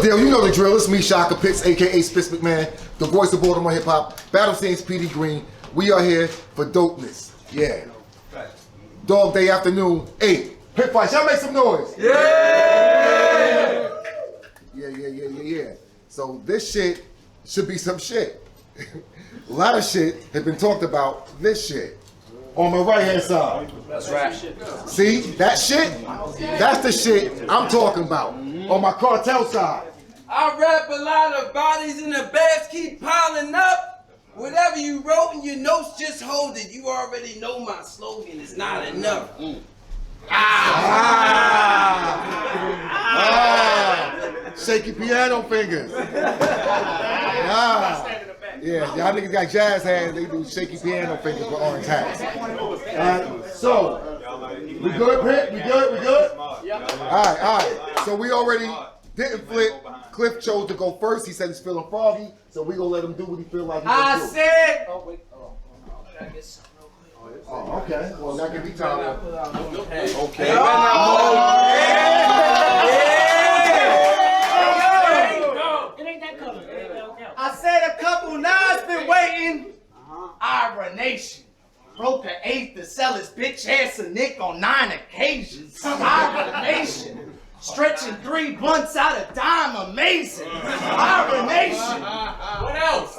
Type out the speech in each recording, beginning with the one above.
the deal, you know the drill. It's me, Shaka Pitts, aka Spitz McMahon, the voice of Baltimore hip hop, Battle Scenes PD Green. We are here for dopeness. Yeah. Dog Day afternoon, 8. Pit fights, y'all make some noise. Yeah! Yeah. So this shit should be some shit. A lot of shit has been talked about this shit. On my right hand side. That's right. See, that shit? That's the shit I'm talking about. On my cartel side. I rap a lot of bodies in the beds keep piling up. Whatever you wrote in your notes, just hold it. You already know my slogan is not enough. Shaky piano fingers. Yeah, y'all niggas got jazz hands, they do shaky piano fingers with orange hats. Alright, so, we good, Pitt? We good? Alright. So we already didn't flip. Cliff chose to go first. He said he's feeling froggy, so we gonna let him do what he feel like he I gonna do. said... Oh, okay. Well, that can be time. Okay. I said a couple nights been waiting. Ira Nation broke an eighth to sell his bitch ass a nick on 9 occasions. Ira Nation stretching 3 blunts out of dime, amazing. Ira Nation. What else?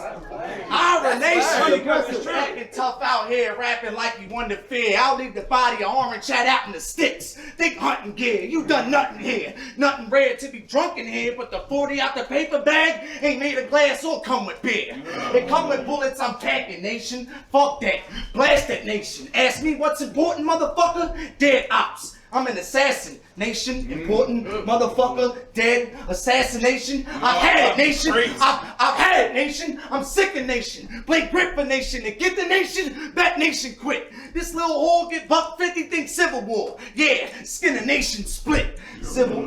Ira Nation. Acting tough out here, rapping like you won the fear. I'll leave the body of orange chat out in the sticks. Think hunting gear, you done nothing here. Nothing rare to be drunk in here, but the 40 out the paper bag ain't made of glass or come with beer. It come with bullets, I'm packing, nation. Fuck that, blast that nation. Ask me what's important, motherfucker? Dead ops. I'm an assassin, nation, important, motherfucker, dead, assassination. I've had it, nation. I've had it, nation. I'm sick of nation. Play grip for nation and get the nation, that nation quit. This little whore get $150, think Civil War. Yeah, skin a nation split. Civil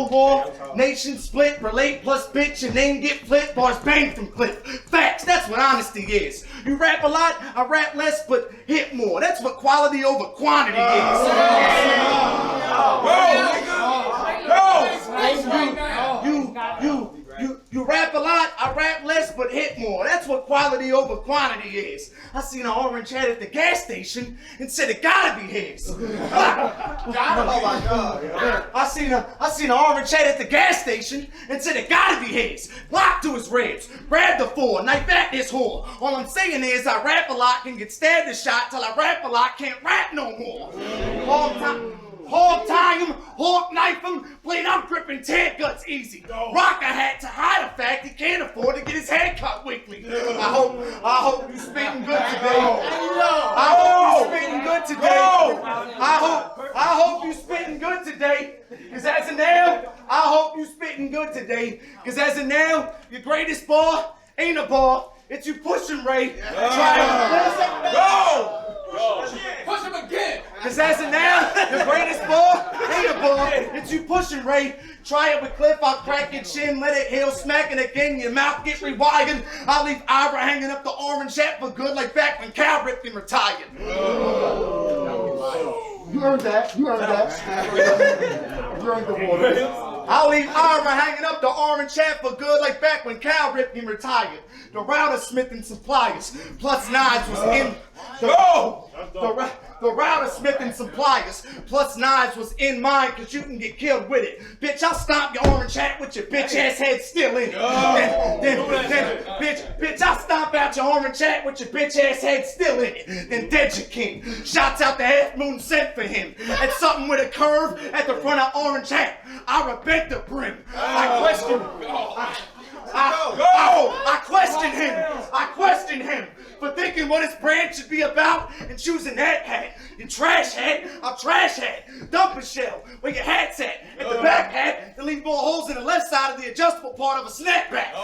War, nation split, relate plus bitch, your name get flipped, bars bang from cliff. Facts, that's what honesty is. You rap a lot, I rap less, but hit more. That's what quality over quantity is. You rap a lot, I rap less, but hit more. That's what quality over quantity is. I seen an orange hat at the gas station and said it gotta be his. I seen an orange hat at the gas station and said it gotta be his. Block to his ribs, grab the 4, knife at this whore. All I'm saying is I rap a lot, can get stabbed a shot till I rap a lot, can't rap no more. Hog tie him, hawk knife him, blade I'm gripping tear guts easy. Rock a hat to hide the fact he can't afford to get his hair cut weekly. I hope you spitting good today. I hope you spitting good today. I hope you spitting good today. Cause as of now, I hope you spitting good today. Cause as of now, your greatest bar ain't a bar. It's you pushing Ray. Push him again! Cause as of now, the greatest ball ain't a ball. It's you pushing Ray. Try it with Cliff, I'll crack your chin, let it heal, smacking again, your mouth get rewired. I'll leave Ira hanging up the orange hat for good like back when Cal ripped him retired. You earned that. You earned the water. I'll leave Ira hanging up the orange hat for good like back when Cal ripped him retired. The router smith and suppliers, plus knives was in the router smith and suppliers, plus knives was in mine, cause you can get killed with it. Bitch, I'll stomp your orange hat with your bitch ass head still in it. Bitch, I'll stomp out your orange hat with your bitch ass head still in it. Then dead your king. Shots out the half moon sent for him. At something with a curve at the front of orange hat. I bent the brim. I question him for thinking what his brand should be about and choosing that hat. Your trash hat, I'll trash hat. Dump a shell where your hat's at. At the back hat, and leave more holes in the left side of the adjustable part of a snapback.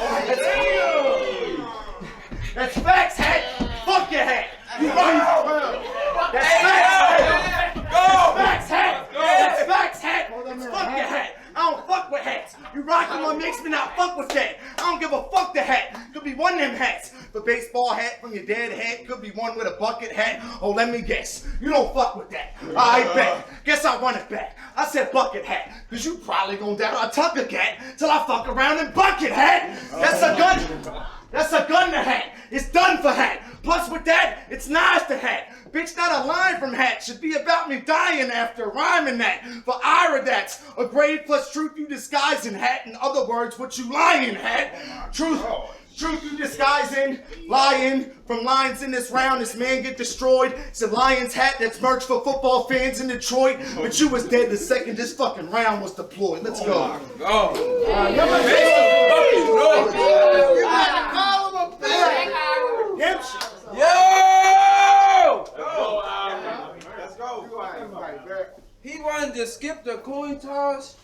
That's facts hat. Fuck your hat. You right. That's facts hat. That's facts hat. That's facts hat. It's fuck your hat. I don't fuck with hats. You rockin' my mix, but not fuck with that. I don't give a fuck the hat. Could be one of them hats. The baseball hat from your dad hat. Could be one with a bucket hat. Oh, let me guess. You don't fuck with that. I bet. Guess I run it back. I said bucket hat. Cause you probably gonna down a Tucker cat till I fuck around in bucket hat. That's a gun. That's a gun to hat. It's done for hat. Plus with that, it's nice to hat. Bitch, not a line from hat should be about me dying after rhyming that. For Ira, that's a grade plus truth you disguise in hat. In other words, what you lying hat. Truth you disguise in, lying. From lines in this round, this man get destroyed. It's a Lions hat that's merch for football fans in Detroit. But you was dead the second this fucking round was deployed. Let's go. Let's go. He wanted to skip the coin toss.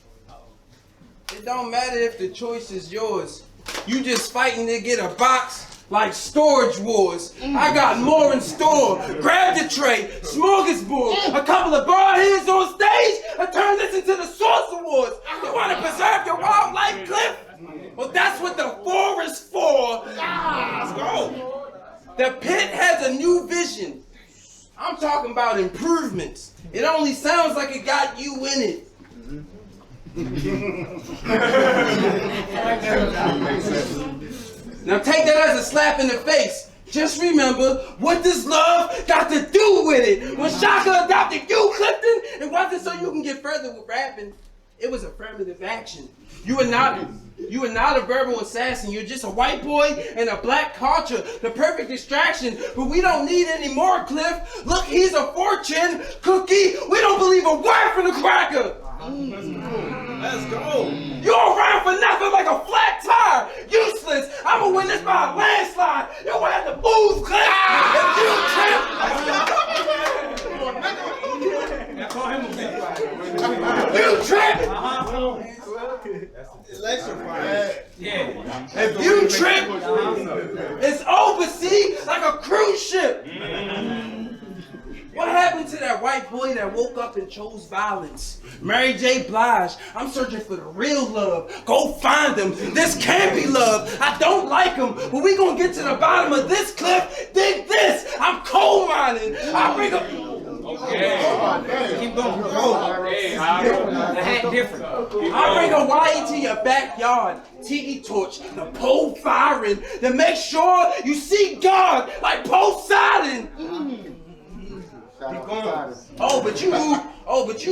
It don't matter if the choice is yours. You just fighting to get a box like Storage Wars. I got more in store. Grab the tray, smorgasbord, a couple of bar heads on stage, and turn this into the Source Awards. You want to preserve your wildlife, Cliff? Well, that's what the forest for. Let's go. The pit has a new vision. I'm talking about improvements. It only sounds like it got you in it. Now take that as a slap in the face. Just remember, what does love got to do with it? When Shaka adopted you, Clifton, it wasn't so you can get further with rapping. It was affirmative action. You are not a verbal assassin. You're just a white boy in a black culture. The perfect distraction, but we don't need any more, Cliff. Look, he's a fortune cookie. We don't believe a word from the cracker. Let's go. You're around for nothing like a flat tire. Useless. I'ma win this by a landslide. You gonna have to move, Cliff. If you trip. If you trip, it's over, see? Like a cruise ship. What happened to that white boy that woke up and chose violence? Mary J. Blige, I'm searching for the real love. Go find him. This can't be love. I don't like him, but we gonna get to the bottom of this, Cliff. Dig this. I'm coal mining. I bring up. Okay. Keep going. The hat different. I bring a wire to your backyard. Tiki torch, the pole firing, to make sure you see God like Poseidon. Oh, but you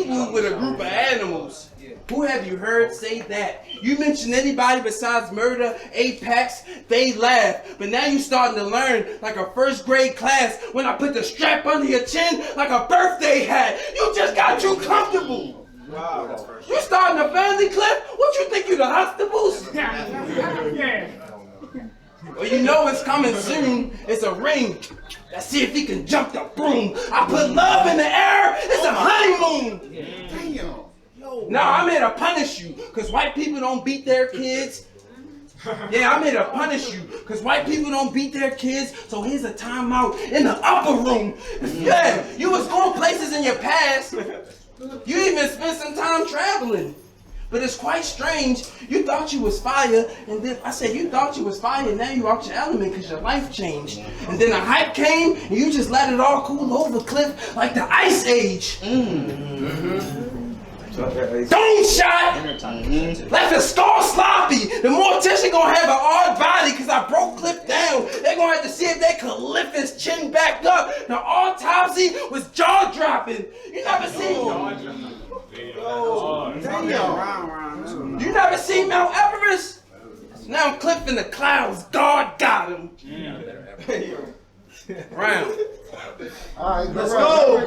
move with a group of animals. Who have you heard say that? You mention anybody besides Murder, Apex, they laugh. But now you starting to learn like a first grade class when I put the strap under your chin like a birthday hat. You just got too comfortable. Wow. You starting a family, Cliff? What you think, you the Huxtables? Yeah. Well, you know it's coming soon. It's a ring. Let's see if he can jump the broom. I put love in the air. It's a honeymoon. Damn. No, I'm here to punish you, because white people don't beat their kids. Yeah, I'm here to punish you, because white people don't beat their kids, so here's a timeout in the upper room. Yeah, you was going places in your past. You even spent some time traveling. But it's quite strange. You thought you was fire, and then I said you thought you was fire, and now you out your element because your life changed. And then a hype came, and you just let it all cool over, Cliff, like the Ice Age. Dome shot! Left the skull sloppy. The mortician gonna have an odd body because I broke Cliff down. They're gonna have to see if they could lift his chin back up. The autopsy was jaw-dropping. You never seen... You never seen Mount Everest? Now Cliff in the clouds. God got him. Round. All right, let's go.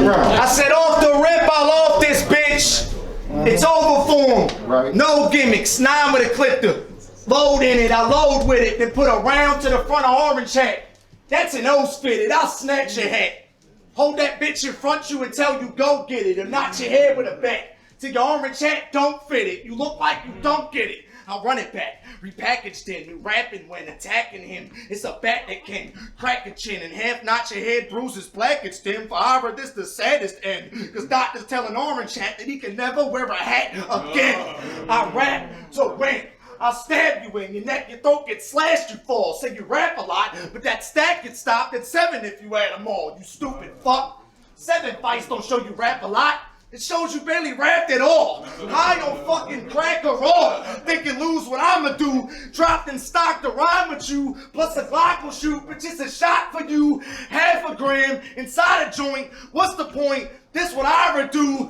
I said off the rip, I'll off this bitch. It's over for him. Right. No gimmicks. 9 with a clipper. Load in it. I load with it. Then put a round to the front of orange hat. That's an nose fitted. I'll snatch your hat. Hold that bitch in front you until you go get it. Or knock your head with a bat. Till your orange hat don't fit it. You look like you don't get it. I'll run it back, repackaged in, new rapping when attacking him. It's a bat that can crack a chin and half notch your head, bruises black and stem. For Ira, this the saddest end. Cause doctors telling Orange Hat that he can never wear a hat again. I rap to win. I'll stab you in your neck, your throat gets slashed, you fall. Say you rap a lot, but that stack gets stopped at 7 if you add them all, you stupid fuck. 7 fights don't show you rap a lot. It shows you barely rapped at all. High on fucking crack or raw. Thinking lose what I'ma do. Dropped in stock to rhyme with you. Plus a Glock will shoot, but just a shot for you. Half a gram inside a joint. What's the point? This what I would do.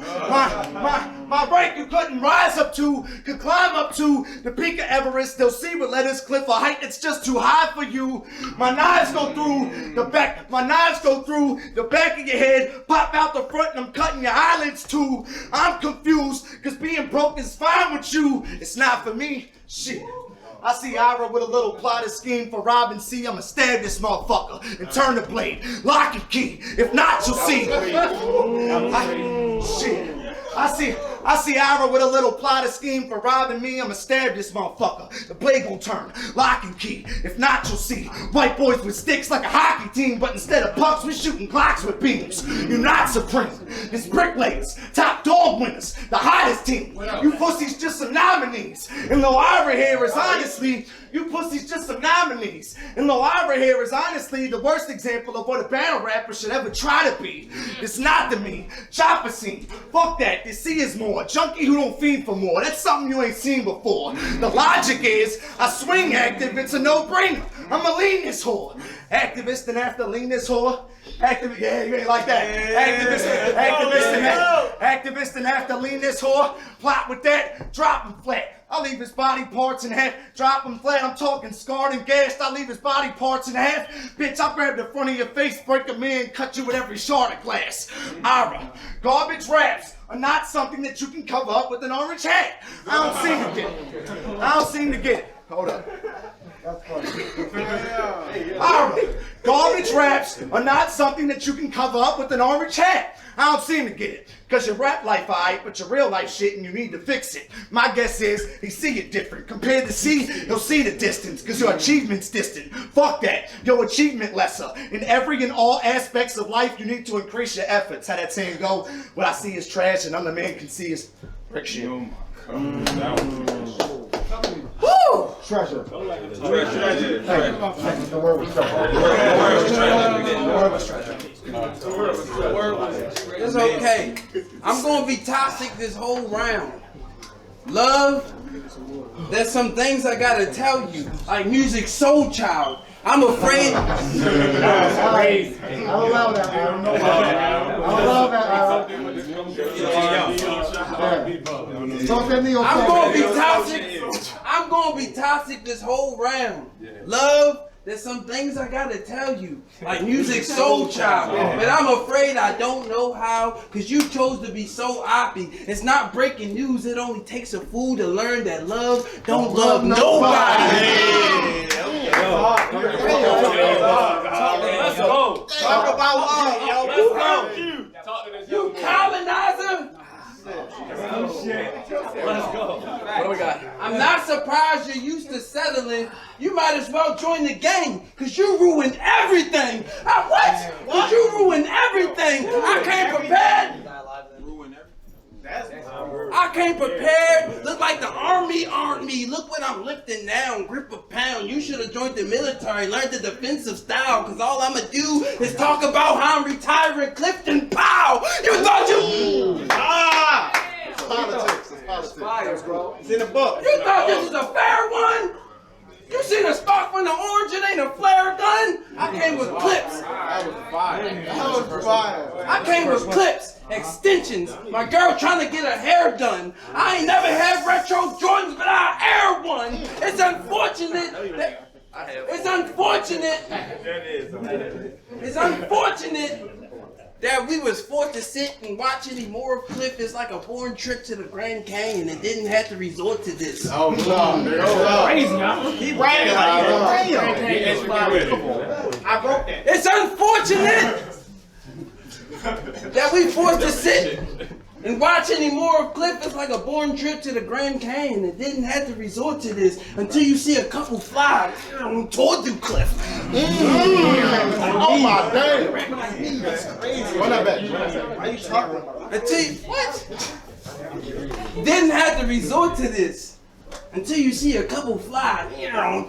My rank you couldn't rise up to, could climb up to the peak of Everest. They'll see what letters cliff a height that's just too high for you. My knives go through the back. My knives go through the back of your head, pop out the front, and I'm cutting your eyelids too. I'm confused, cause being broke is fine with you. It's not for me. Shit. I see Ira with a little plotted scheme for Robin C. I'ma stab this motherfucker and turn the blade. Lock and key. If not, you'll see. Shit. I see Ira with a little plotted scheme for robbing me. I'ma stab this motherfucker. The blade gon' turn. Lock and key. If not, you'll see. White boys with sticks like a hockey team, but instead of pucks, we shooting Glocks with beams. You're not supreme. It's bricklayers, top dog winners, the hottest team. You pussies just some nominees. And though Ira here is honestly, you pussies just some nominees. And though Ira here is honestly the worst example of what a battle rapper should ever try to be. It's not the me. Chopper scene. Fuck that. The C is more. Junkie who don't feed for more. That's something you ain't seen before. The logic is, I swing active, it's a no-brainer. I'ma lean this whore. Activist and after lean this whore. Activist, yeah, you ain't like that. Activist and after lean this whore. Plot with that, drop him flat. I leave his body parts in half, drop him flat. I'm talking scarred and gassed. I leave his body parts in half. Bitch, I'll grab the front of your face, break him in, cut you with every shard of glass. Ira, garbage raps are not something that you can cover up with an orange hat. I don't seem to get it. I don't seem to get it. Hold up. Ira, garbage raps are not something that you can cover up with an orange hat. I don't seem to get it. Cause your rap life alright, but your real life shit and you need to fix it. My guess is he see it different. Compared to C, he'll see the distance. Cause your achievement's distant. Fuck that. Your achievement lesser. In every and all aspects of life, you need to increase your efforts. How that saying go? What I see is trash and other man can see is brick shit. Woo! Treasure. Treasure. The word was treasure. It's okay. I'm gonna be toxic this whole round. Love, there's some things I gotta tell you, like music soul child. I'm afraid. I don't allow that. I don't allow that. I'm gonna be toxic. I'm gonna be toxic this whole round. Love, there's some things I gotta tell you, like music soul child, but I'm afraid I don't know how, cause you chose to be so oppy. It's not breaking news, it only takes a fool to learn that love don't love nobody. Let's go. Talk about love, yo. You colonizer. Let's go. What do we got? I'm not surprised you're used to settling. You might as well join the gang, cause you ruined everything. What? Cause you ruined everything. I came prepared. I came prepared. Look like the army aren't me. Look what I'm lifting now. Grip a pound. You should have joined the military. Learned the defensive style. Cause all I'ma do is talk about how I'm retiring Clifton Powell. You thought you... It's politics. It's politics. It's fire, bro. It's in the book. You thought this was a fair one? You seen a spark from the orange? It ain't a flare gun. I came with clips. That was fire. That was fire. I came with clips, extensions. My girl trying to get her hair done. I ain't never had retro Jordans, but I air one. It's unfortunate that... It's unfortunate that we was forced to sit and watch any more of Cliff. Is like a foreign trip to the Grand Canyon and didn't have to resort to this. Oh, no. Crazy, huh? He bragging like I wrote that. It's unfortunate that we forced to sit and watch any more of Cliff. It's like a boring trip to the Grand Canyon and didn't have to resort to this until you see a couple flies toward you, Cliff. Oh, my damn. That's crazy. Run that back. Why you talking about? Until you, what? Didn't have to resort to this Until you see a couple fly,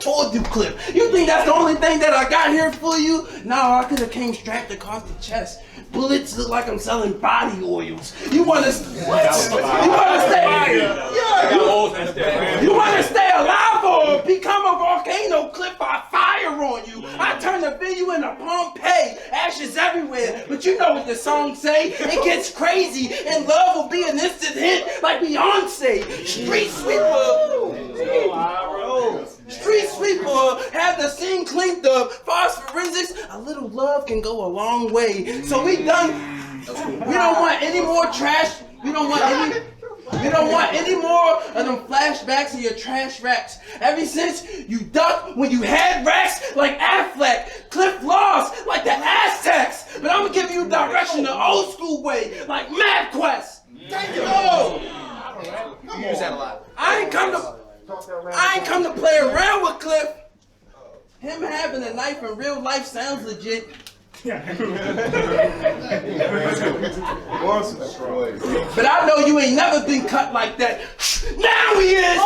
toward you, Cliff. You think that's the only thing that I got here for you? No, I could have came strapped across the chest. Bullets look like I'm selling body oils. You wanna stay? You wanna stay alive or become a volcano? Cliff, I fire on you. I turn the video into Pompeii, ashes everywhere. But you know what the song say? It gets crazy, and love will be an instant hit like Beyonce. Street sweeper. Street sweeper, have the scene cleaned up. Far as forensics, a little love can go a long way. So we done. We don't want any more trash. We don't want any more of them flashbacks of your trash raps. Ever since you ducked when you had racks like Affleck, Cliff lost like the Aztecs. But I'm gonna give you direction the old school way, like MapQuest. Thank you. You use that a lot. I ain't come to play around with Cliff. Him having a knife in real life sounds legit. But I know you ain't never been cut like that. Now he is!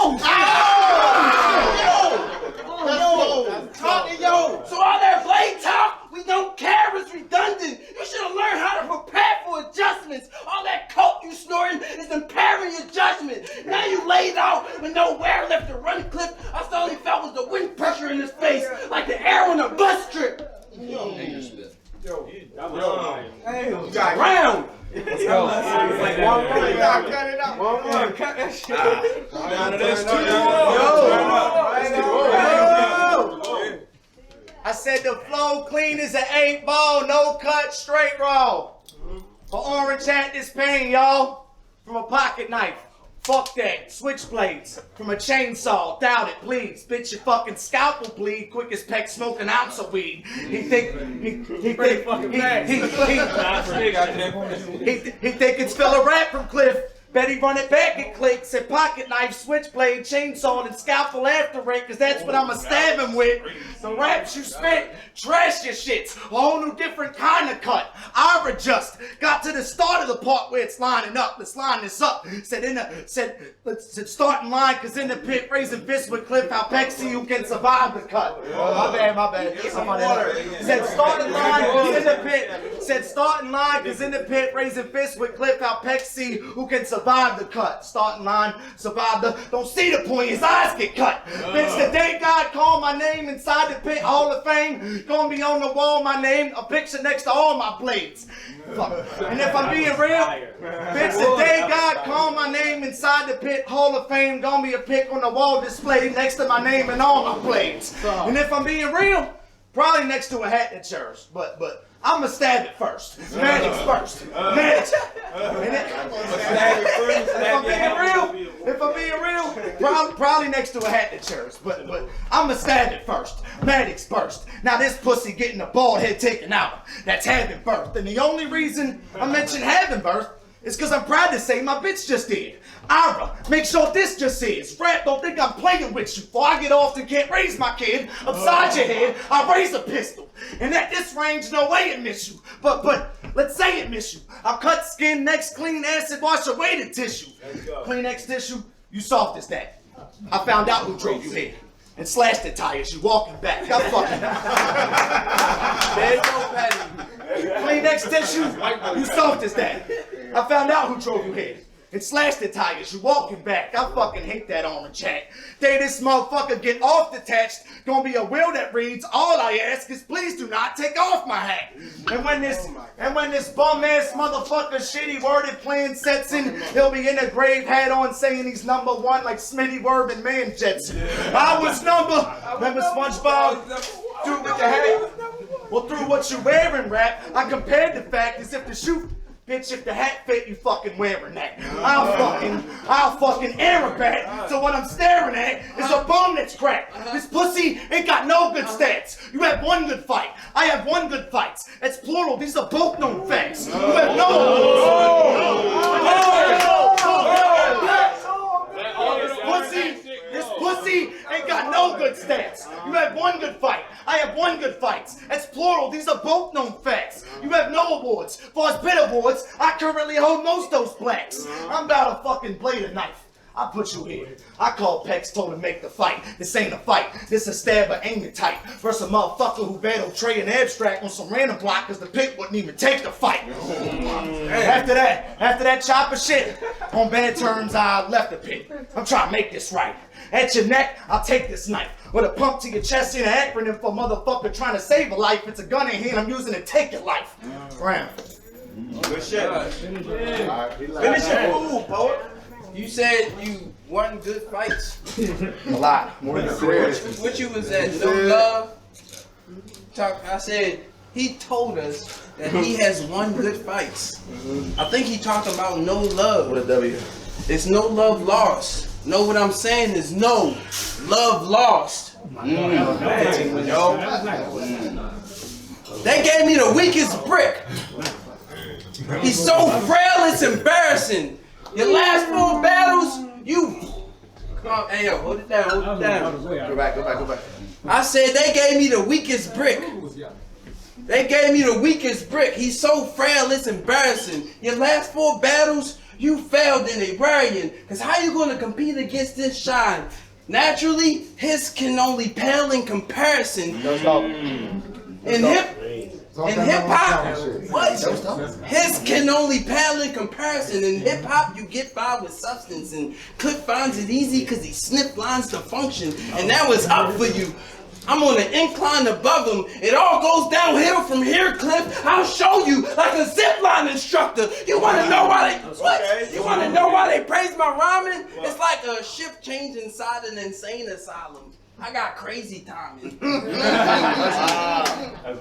So all that blade talk, we don't care, is redundant. You should have learned how to prepare for adjustments. All that coke you snorting is impairing your judgment. Now you laid out with nowhere left to run, Cliff. All I only felt was the wind pressure in his face, like the air on a bus trip. Round. Let's go. Like one more. You gotta cut it out. One more. Cut that shit. I said the flow clean as an 8 ball, no cut, straight raw. For orange hat this pain, y'all. From a pocket knife. Fuck that. Switchblades. From a chainsaw. Doubt it, please. Bitch, your fucking scalp will bleed. Quick as Peck smoke an ounce of weed. He think it's fella rap from Cliff. Bet he run it back and click. Said pocket knife, switchblade, chainsaw, and scalpel after it, cause that's what I'ma stab him with. The raps you spit, trash your shits. A whole new different kind of cut. I adjust. Got to the start of the part where it's lining up. Let's line this up. Said start in line, cause in the pit, raising fists with Cliff, how Pexy who can survive the cut. My bad. Said start in line, cause in the pit. Said start in line, cause in the pit, raising fists with Cliff, how Pexy who can survive the cut. Start in line, survive the. Don't see the point, his eyes get cut. Bitch, the day God called my name inside the pit Hall of Fame, gonna be on the wall, my name, a picture next to all my blades. Fuck. And if I'm being real, bitch, the day God called my name inside the pit Hall of Fame, gonna be a pic on the wall displayed next to my name and all my blades. And if I'm being real, probably next to a hat that's yours, but I'ma stab it first. Maddox first. Maddox. If I'm being real, probably next to a hat that's yours, but I'ma stab it first. Maddox first. Now this pussy getting a bald head taken out. That's having birth. And the only reason I mention having birth is because I'm proud to say my bitch just did. Ira, make sure this just is. Rap, don't think I'm playing with you. Before I get off and can't raise my kid upside your head, I raise a pistol. And at this range, no way it miss you. But let's say it miss you. I'll cut skin next, clean acid, wash away the tissue. Kleenex tissue, you soft as that. I found out who drove you here and slashed the tires. You walking back. I'm fucking. Kleenex tissue, you soft as that. I found out who drove you here and slashed the tires. You walking back. I fucking hate that orange hat. Day this motherfucker get off detached, gonna be a will that reads, all I ask is please do not take off my hat. And when this bum ass motherfucker shitty worded plan sets in, he'll be in a grave hat on saying he's number one like Smitty Werb and Man Jetson. I was remember SpongeBob? Through with the hat. Well, through what you wearing, rap, I compared the fact as if the shoe. Bitch, if the hat fit, you fucking wearing that. I'll fucking IRapAlot. So what I'm staring at is a bum that's cracked. This pussy ain't got no good stats. You have one good fight. I have one good fights. That's plural. These are both known facts. You have This pussy ain't got no good stats. You have one good fight. I have one good fights. That's plural. These are both known facts. You have no awards. For as bit awards, I currently hold most those blacks. I'm about a fucking blade of knife. I put you here. I called Pex, told him make the fight. This ain't a fight. This a stab or aim it tight. Versus a motherfucker who battled Trey and Abstract on some random block cause the pick wouldn't even take the fight. After that chopper shit, on bad terms, I left the pit. I'm trying to make this right. At your neck, I'll take this knife. With a pump to your chest ain't an acronym for motherfucker trying to save a life. It's a gun in hand I'm using to take your life. Round. Good shit. Finish your food, poet. You said you won good fights. A lot. More than What you was at? No love? I said, he told us that he has won good fights. I think he talked about no love. What a W. It's no love lost. Know what I'm saying is no love lost. They gave me the weakest brick. He's so frail, it's embarrassing. Your last 4 battles, you... Come on, hey yo, hold it down, hold it down. Go back. I said they gave me the weakest brick. They gave me the weakest brick. He's so frail, it's embarrassing. Your last 4 battles, you failed in Agrarian. Cause how you gonna compete against this shine? Naturally, his can only pale in comparison. In hip-hop, what? His can only pale in comparison. In hip-hop, you get by with substance. And Cliff finds it easy cause he snip lines to function. And now it's up for you. I'm on an incline above him. It all goes downhill from here, Cliff. I'll show you like a zipline instructor. You want to know why they what? You want to know why they praise my rhyming? It's like a shift change inside an insane asylum. I got crazy timing.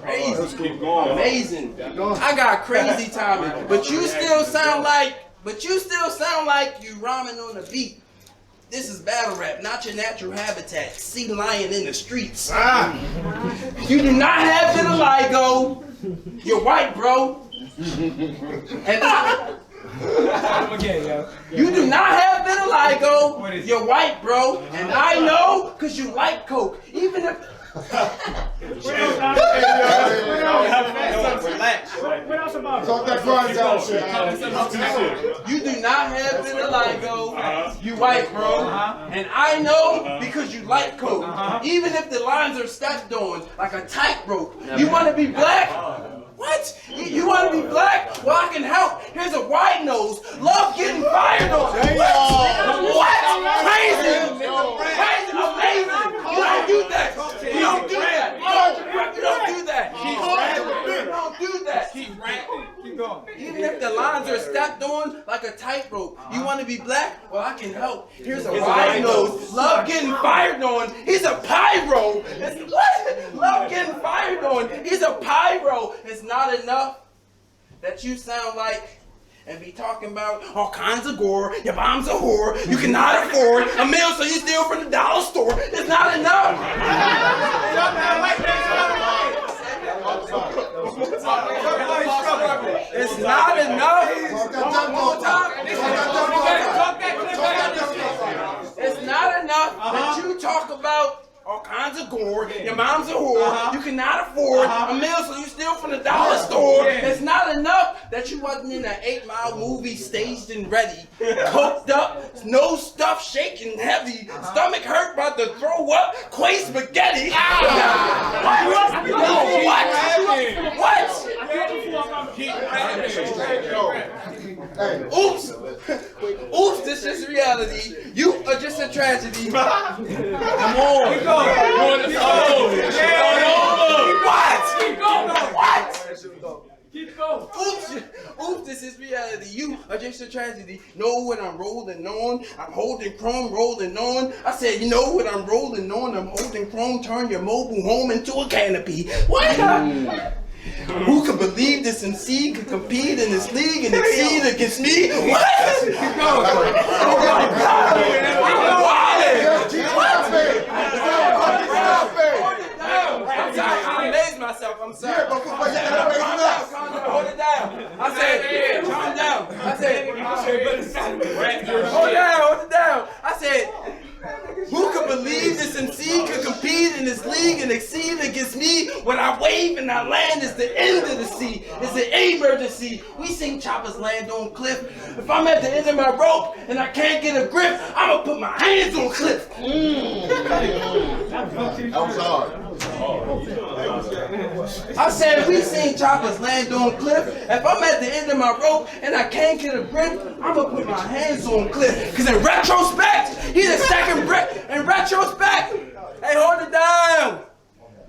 Crazy. Keep going. Amazing. I got crazy timing. But you still sound like you rhyming on the beat. This is battle rap, not your natural habitat. Sea lion in the streets. You do not have vitiligo. You're white, bro. And you do not have vitiligo. You're white, bro. And I know because you like coke. Even if... Relax. Talk that grind down shit. You do not have vitiligo. You white, bro. And I know because you like coke. Even if the lines are stepped on like a tightrope. You want to be black? What? You want to be black? Well, I can help. Here's a wide nose. Love getting fired on. What? Crazy. Crazy. Amazing. You don't do that. You don't do that. You don't do that. You don't do that. Keep going. Even if the lines are stepped on like a tightrope, you want to be black? Well, I can help. Here's a wide nose. Love getting fired on. He's a pyro. What? Love getting fired on. He's a pyro. It's not enough that you sound like and be talking about all kinds of gore. Your mom's a whore. You cannot afford a meal, so you steal from the dollar store. It's not enough. It's not enough. One more time. It's not enough that you talk about all kinds of gore. Your mom's a whore. You cannot afford a meal, so you steal from the dollar store. It's not enough that you wasn't in an 8 Mile movie staged and ready. Coked up, no stuff shaking heavy. Stomach hurt, about to throw up. Quay spaghetti. What? Oops! Oops, this is reality. You are just a tragedy. Come on. Keep going. What? Keep going. What? Keep going. Oops, this is reality. You are just a tragedy. Know what I'm rolling on? I'm holding chrome, rolling on. I said, you know what I'm rolling on? I'm holding chrome. Turn your mobile home into a canopy. What? Who could believe this MC could compete in this league and exceed against me? What? Keep going. I amazed myself. I'm sorry. Calm down. Hold it down. I said, calm down. I said, hold it down. I said, who could believe this MC could compete in in this league and exceed against me. When I wave and I land, it's the end of the sea. It's an emergency. We seen choppers land on cliff. If I'm at the end of my rope and I can't get a grip, I'ma put my hands on cliff. That was hard. I said we seen choppers land on cliff. If I'm at the end of my rope and I can't get a grip, I'ma put my hands on cliff. Cause in retrospect, he the second brick. In retrospect, hey, hold it down.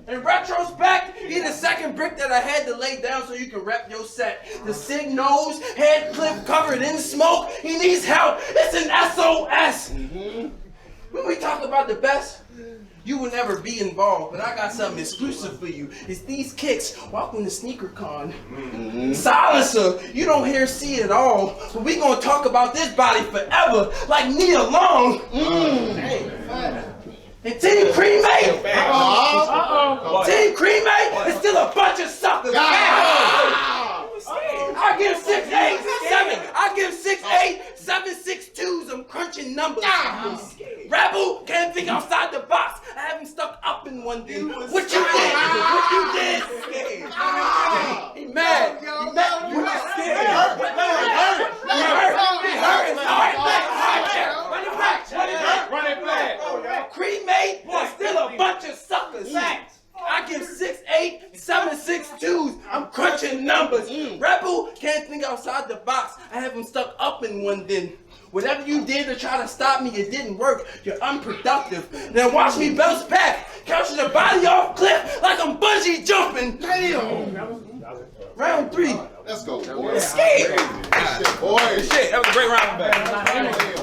In retrospect, he the second brick that I had to lay down so you can rep your set. The sig nose, head clip covered in smoke. He needs help. It's an SOS. When we talk about the best, you will never be involved, but I got something exclusive for you. It's these kicks. Welcome to Sneaker Con. Silencer, you don't hear see it all, but we gonna talk about this body forever, like Nia Long. And Team Cremate, Team Cremate is still a bunch of suckers. I give 6, 8, 7. I give 6, 8, 7, 6, 2s. I'm crunching numbers. Rebel can't think outside the box. I have him stuck up in one thing. What you did? What you did? He mad. He mad. You not scared. He hurt. He hurt. It's hard. Run it back. Run it back. Cremate is still a bunch of suckers. I give 6, 8, 7, 6, 2s. I'm crunching numbers. Rebel can't think outside the box. I have him stuck up in one then. Whatever you did to try to stop me, it didn't work. You're unproductive. Now watch me bounce back. Couching the body off cliff like I'm bungee jumping. Damn. Round 3. Let's go. Escape. Boy. Shit, that was a great round back.